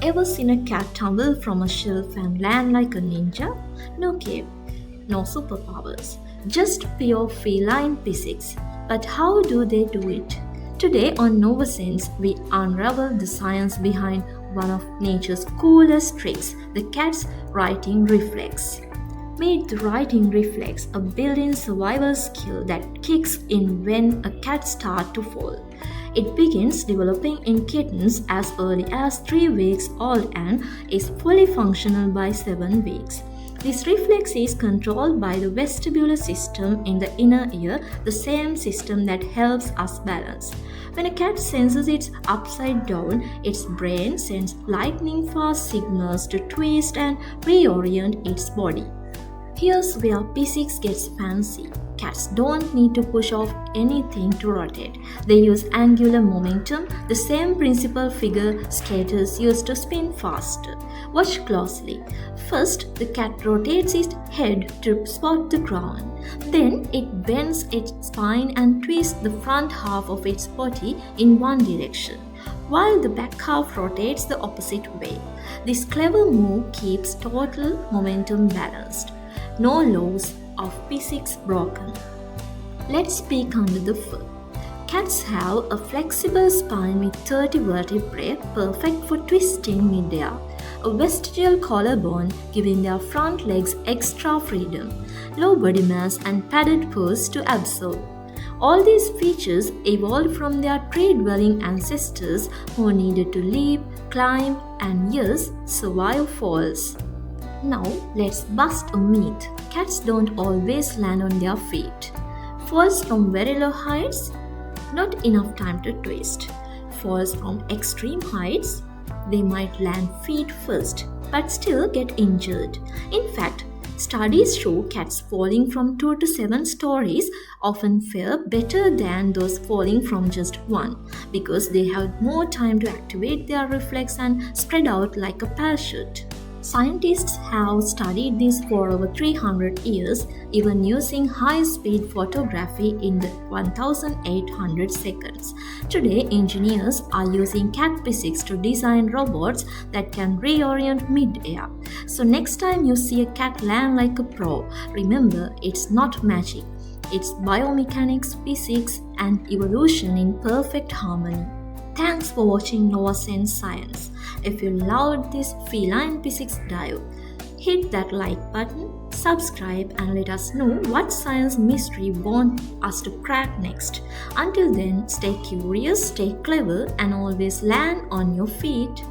Ever seen a cat tumble from a shelf and land like a ninja? No cape, no superpowers, just pure feline physics. But how do they do it? Today on NOVASENSE, we unravel the science behind one of nature's coolest tricks, the cat's writing reflex. Made the writing reflex a built-in survival skill that kicks in when a cat starts to fall. It begins developing in kittens as early as 3 weeks old and is fully functional by 7 weeks. This reflex is controlled by the vestibular system in the inner ear, the same system that helps us balance. When a cat senses it's upside down, its brain sends lightning-fast signals to twist and reorient its body. Here's where physics gets fancy. Cats don't need to push off anything to rotate. They use angular momentum, the same principle figure skaters use to spin faster. Watch closely. First, the cat rotates its head to spot the ground. Then, it bends its spine and twists the front half of its body in one direction, while the back half rotates the opposite way. This clever move keeps total momentum balanced. No laws of physics broken. Let's peek under the fur. Cats have a flexible spine with 30 vertebrae, perfect for twisting midair, a vestigial collarbone giving their front legs extra freedom, low body mass and padded paws to absorb. All these features evolved from their tree-dwelling ancestors who needed to leap, climb, and yes, survive falls. Now, let's bust a myth. Cats don't always land on their feet. Falls from very low heights? Not enough time to twist. Falls from extreme heights? They might land feet first, but still get injured. In fact, studies show cats falling from 2 to 7 stories often fare better than those falling from just 1 because they have more time to activate their reflex and spread out like a parachute. Scientists have studied this for over 300 years, even using high-speed photography in the 1800 seconds. Today, engineers are using cat physics to design robots that can reorient mid-air. So next time you see a cat land like a pro, remember it's not magic. It's biomechanics, physics, and evolution in perfect harmony. Thanks for watching NOVASENSE Science. If you loved this feline physics dive, hit that like button, subscribe and let us know what science mystery you want us to crack next. Until then, stay curious, stay clever and always land on your feet.